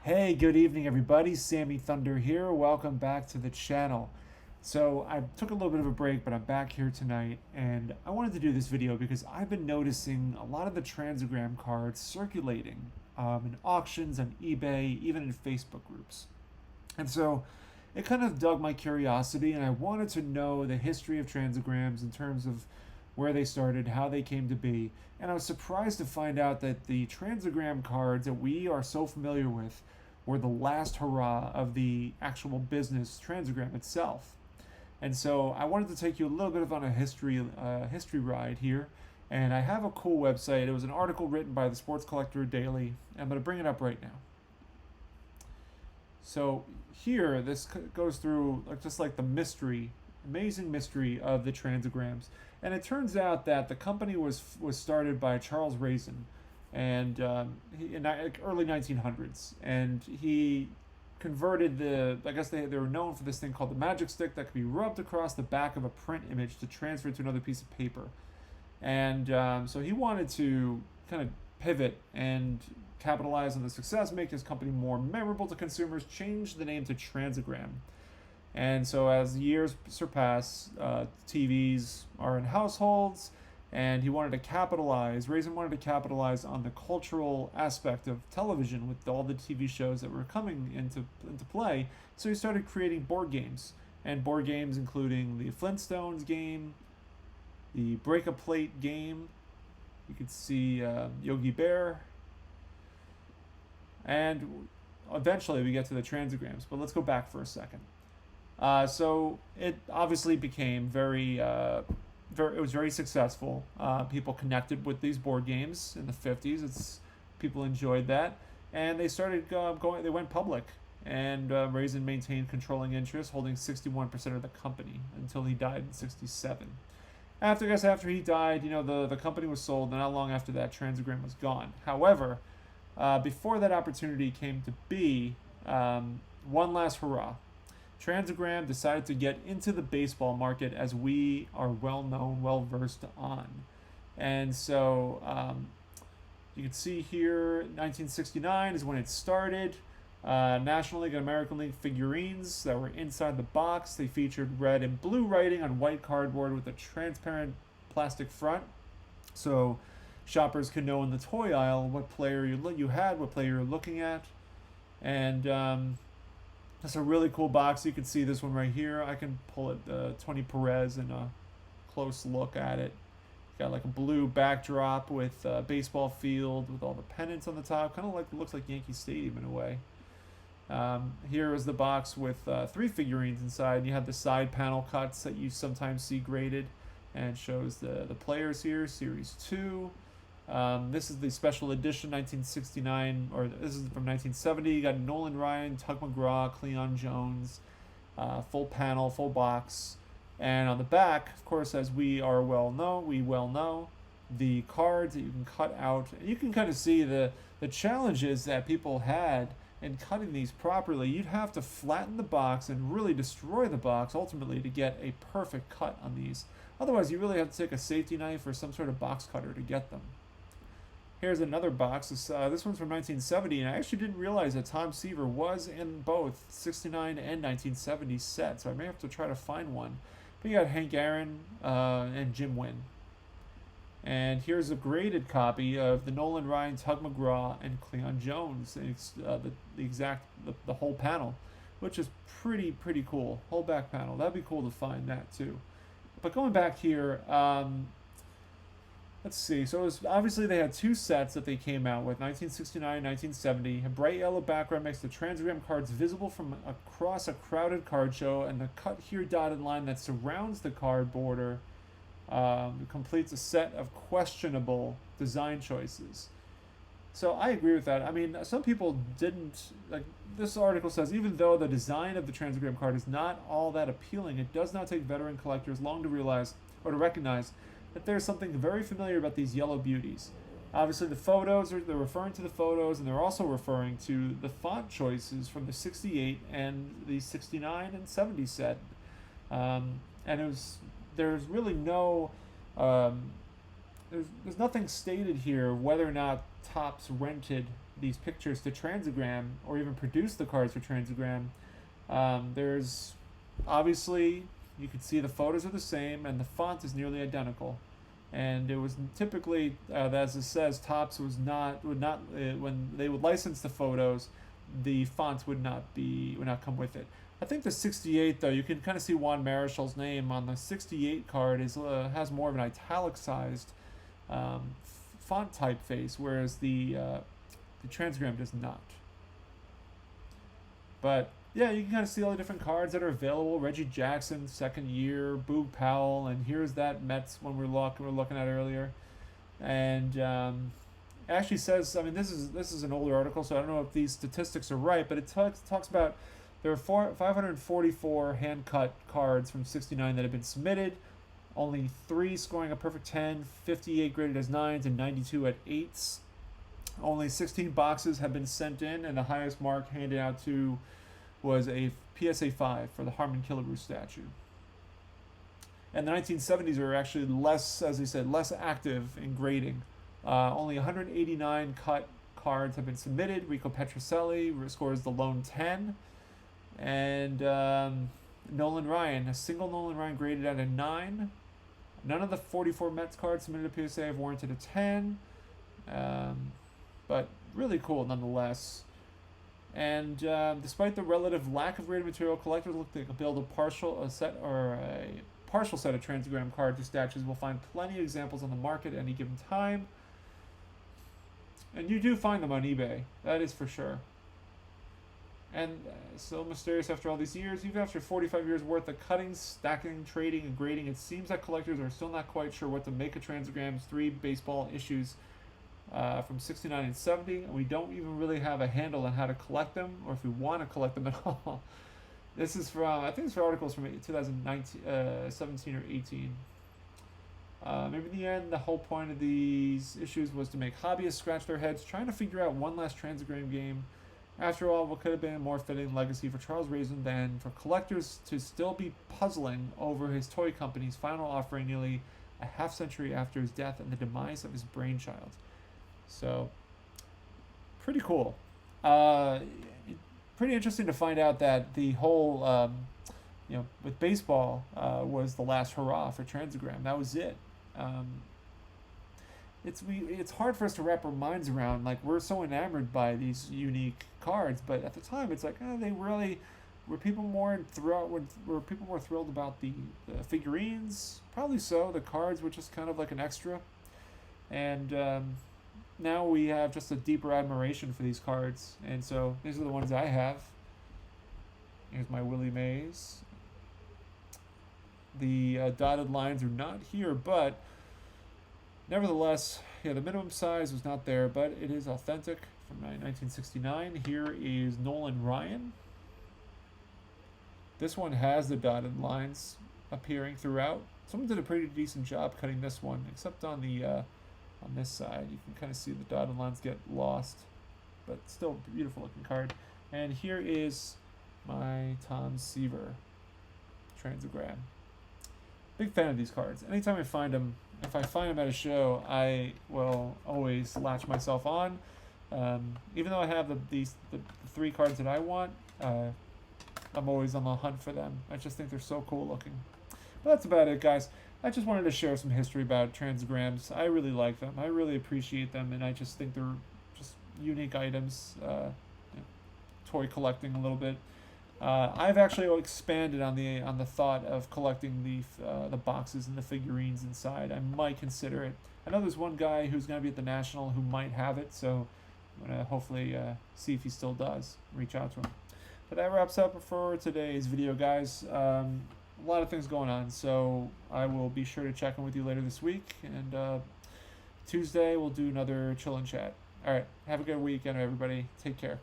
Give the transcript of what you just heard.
Hey, good evening, everybody. Sammy Thunder here. Welcome back to the channel. So I took a little bit of a break, but I'm back here tonight, and I wanted to do this video because I've been noticing a lot of the Transogram cards circulating in auctions on eBay, even in Facebook groups. And so it kind of dug my curiosity, and I wanted to know the history of transograms in terms of where they started, how they came to be. And I was surprised to find out that the transogram cards that we are so familiar with were the last hurrah of the actual business transogram itself. And so I wanted to take you a little bit of on a history ride here. And I have a cool website. It was an article written by the Sports Collector Daily. I'm going to bring it up right now. So here, this goes through just like the mystery, amazing mystery of the transograms. And it turns out that the company was started by Charles Raisin, and in the early 1900s, and he converted I guess they were known for this thing called the magic stick that could be rubbed across the back of a print image to transfer it to another piece of paper. And so he wanted to kind of pivot and capitalize on the success, make his company more memorable to consumers, change the name to Transogram. And so as years surpass, TVs are in households, and Raisin wanted to capitalize on the cultural aspect of television with all the TV shows that were coming into play. So he started creating board games, and board games including the Flintstones game, the Break-A-Plate game. You could see Yogi Bear, and eventually we get to the transograms. But let's go back for a second. So it obviously became it was very successful. People connected with these board games in the 50s. People enjoyed that, and they started going. They went public, and Raisin maintained controlling interest, holding 61% of the company until he died in '67. After he died, the company was sold, and not long after that, Transogram was gone. However, before that opportunity came to be, one last hurrah. Transogram decided to get into the baseball market, as we are well versed on. And so you can see here, 1969 is when it started. National League and American League figurines that were inside the box. They featured red and blue writing on white cardboard with a transparent plastic front. So shoppers could know in the toy aisle what player you had, what player you're looking at. And that's a really cool box. You can see this one right here. I can pull it, Tony Perez, and a close look at it. Got like a blue backdrop with a baseball field with all the pennants on the top. Kind of looks like Yankee Stadium in a way. Here is the box with 3 figurines inside. You have the side panel cuts that you sometimes see graded, and it shows the players here. Series 2. This is the special edition 1969, or this is from 1970. You got Nolan Ryan, Tug McGraw, Cleon Jones, full panel, full box. And on the back, of course, as we well know, the cards that you can cut out. You can kind of see the challenges that people had in cutting these properly. You'd have to flatten the box and really destroy the box ultimately to get a perfect cut on these. Otherwise, you really have to take a safety knife or some sort of box cutter to get them. Here's another box. This one's from 1970, and I actually didn't realize that Tom Seaver was in both 69 and 1970 sets, so I may have to try to find one. But you got Hank Aaron and Jim Wynn. And here's a graded copy of the Nolan Ryan, Tug McGraw, and Cleon Jones. The whole panel, which is pretty cool. Whole back panel. That'd be cool to find that too. But going back here, let's see. So obviously they had 2 sets that they came out with, 1969 and 1970. A bright yellow background makes the Transogram cards visible from across a crowded card show, and the cut here dotted line that surrounds the card border completes a set of questionable design choices. So I agree with that. I mean, some people didn't, like this article says, even though the design of the Transogram card is not all that appealing, it does not take veteran collectors long to realize or to recognize that there's something very familiar about these yellow beauties. Obviously, the photos, they're referring to the photos, and they're also referring to the font choices from the 68 and the 69 and 70 set. And there's really no there's nothing stated here whether or not Topps rented these pictures to Transogram or even produced the cards for Transogram. There's obviously, you can see the photos are the same and the font is nearly identical. And it was typically, as it says, Topps would not when they would license the photos, the fonts would not come with it. I think the 68 though, you can kind of see Juan Marichal's name on the 68 card has more of an italicized font typeface, whereas the Transogram does not. But yeah, you can kind of see all the different cards that are available. Reggie Jackson, second year, Boog Powell, and here's that Mets one we're looking at earlier. And it actually says, I mean, this is an older article, so I don't know if these statistics are right, but it talks about there are 544 hand-cut cards from 69 that have been submitted, only 3 scoring a perfect 10, 58 graded as 9s, and 92 at 8s. Only 16 boxes have been sent in, and the highest mark handed out to was a PSA 5 for the Harmon Killebrew statue. And the 1970s are actually less, as we said, less active in grading. Only 189 cut cards have been submitted. Rico Petrocelli scores the lone 10. And Nolan Ryan, a single Nolan Ryan graded at a 9. None of the 44 Mets cards submitted to PSA have warranted a 10. But really cool nonetheless. And despite the relative lack of graded material, collectors look to build a partial set of Transogram cards or statues. Will find plenty of examples on the market at any given time. And you do find them on eBay, that is for sure. And so mysterious after all these years, even after 45 years worth of cutting, stacking, trading, and grading, it seems that collectors are still not quite sure what to make of Transogram's 3 baseball issues from 69 and 70, and we don't even really have a handle on how to collect them, or if we want to collect them at all. This is from, I think it's for articles from 2019, 17 or 18. Maybe in the end, the whole point of these issues was to make hobbyists scratch their heads trying to figure out one last Transogram game. After all, what could have been a more fitting legacy for Charles Raisin than for collectors to still be puzzling over his toy company's final offering nearly a half century after his death and the demise of his brainchild. So, pretty cool. Pretty interesting to find out that the whole, with baseball was the last hurrah for Transogram. That was it. It's hard for us to wrap our minds around. Like, we're so enamored by these unique cards, but at the time, it's like, they really were people more thrilled about the figurines? Probably so. The cards were just kind of like an extra, and now we have just a deeper admiration for these cards, and so these are the ones I have. Here's my Willie Mays. The dotted lines are not here, but nevertheless, the minimum size was not there, but it is authentic from 1969. Here is Nolan Ryan. This one has the dotted lines appearing throughout. Someone did a pretty decent job cutting this one, except on the on this side. You can kind of see the dotted lines get lost, but still a beautiful looking card. And here is my Tom Seaver Transogram. Big fan of these cards. Anytime I find them, if I find them at a show, I will always latch myself on. Even though I have the 3 cards that I want, I'm always on the hunt for them. I just think they're so cool looking. But that's about it, guys. I just wanted to share some history about Transograms. I really like them. I really appreciate them, and I just think they're just unique items. Toy collecting a little bit. I've actually expanded on the thought of collecting the boxes and the figurines inside. I might consider it. I know there's one guy who's going to be at the National who might have it, so I'm going to hopefully see if he still does. Reach out to him. But that wraps up for today's video, guys. A lot of things going on, so I will be sure to check in with you later this week. And Tuesday we'll do another chill and chat. All right, have a good weekend, everybody. Take care.